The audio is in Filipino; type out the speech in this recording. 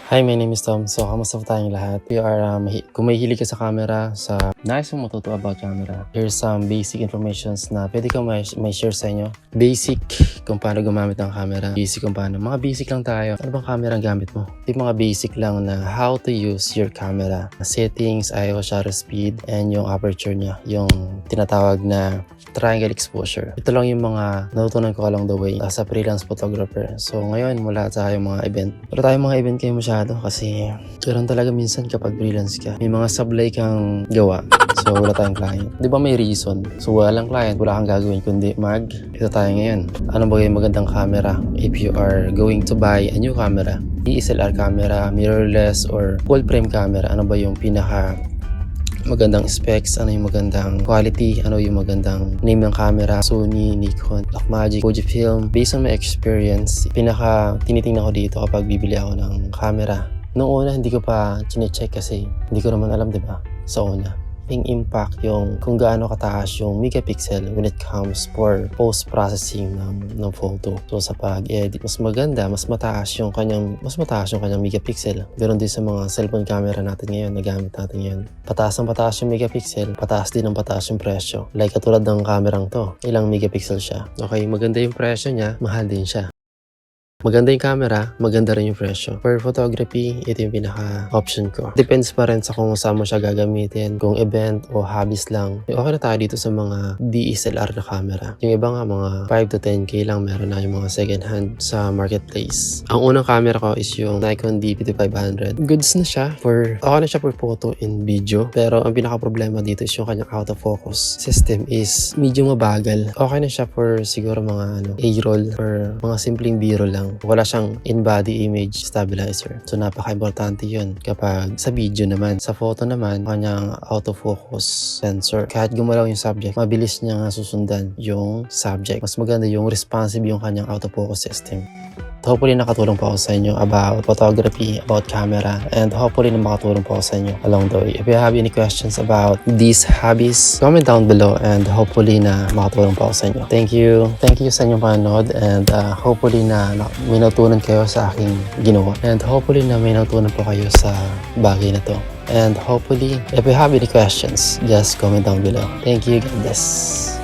Hi, my name is Tom. So, kamusta po tayong lahat? We are, kung may hilig ka sa camera, sa nais mong matuto about camera, here's some basic informations na pwede ko may share sa inyo. Basic kung paano gumamit ng camera. Basic kung paano. Mga basic lang tayo. Ano bang camera ang gamit mo? Yung mga basic lang na how to use your camera. Settings, ISO, shutter speed, and yung aperture niya. Yung tinatawag na triangle exposure. Ito lang yung mga natutunan ko along the way as a freelance photographer. So ngayon, mula sa yung mga event. Wala tayong mga event kayo masyado kasi ganoon talaga minsan kapag freelance ka. May mga sablay kang gawa. So wala tayong client. Di ba may reason? So walang client, wala kang gagawin kundi ito tayo ngayon. Ano ba yung magandang camera if you are going to buy a new camera? DSLR camera, mirrorless, or full frame camera? Ano ba yung pinaka magandang specs, ano yung magandang quality, ano yung magandang name ng camera, Sony, Nikon, Blackmagic, Fujifilm. Based on my experience, pinaka tinitingnan ko dito kapag bibili ako ng camera. Noong una, hindi ko pa chinecheck kasi hindi ko naman alam, diba? Sa una. Yung impact, yung kung gaano kataas yung megapixel when it comes for post-processing ng photo. So sa pag-edit, mas maganda, mas mataas yung kanyang megapixel. Ganon din sa mga cellphone camera natin ngayon, nagamit natin ngayon. Pataas yung megapixel, pataas din ang pataas yung presyo. Like katulad ng kamerang to, ilang megapixel siya. Okay, maganda yung presyo niya, mahal din siya. Maganda yung camera, maganda rin yung presyo. For photography, ito yung pinaka-option ko. Depends pa rin sa kung saan mo siya gagamitin, kung event o hobbies lang. Okay na tayo dito sa mga DSLR na camera. Yung iba nga, mga 5 to 10k lang meron na yung mga second hand sa marketplace. Ang unang camera ko is yung Nikon D5500. Goods na siya for photo and video. Pero ang pinaka-problema dito is yung kanyang autofocus system is medyo mabagal. Okay na siya for siguro mga A-roll or mga simpleng B-roll lang. Wala siyang in-body image stabilizer. So, napaka-importante yun kapag sa video naman. Sa photo naman, kanyang autofocus sensor. Kahit gumalaw yung subject, mabilis niya nga susundan yung subject. Mas maganda yung responsive yung kanyang autofocus system. Hopefully nakatulong po ako sa inyo about photography, about camera, and hopefully na makatulong po ako sa inyo along the way. If you have any questions about these hobbies, comment down below and hopefully na makatulong po ako sa inyo. Thank you sa inyong panonood and hopefully na may natutunan kayo sa aking ginawa. And hopefully na may natutunan po kayo sa bagay na to. And hopefully, if you have any questions, just comment down below. Thank you, God bless.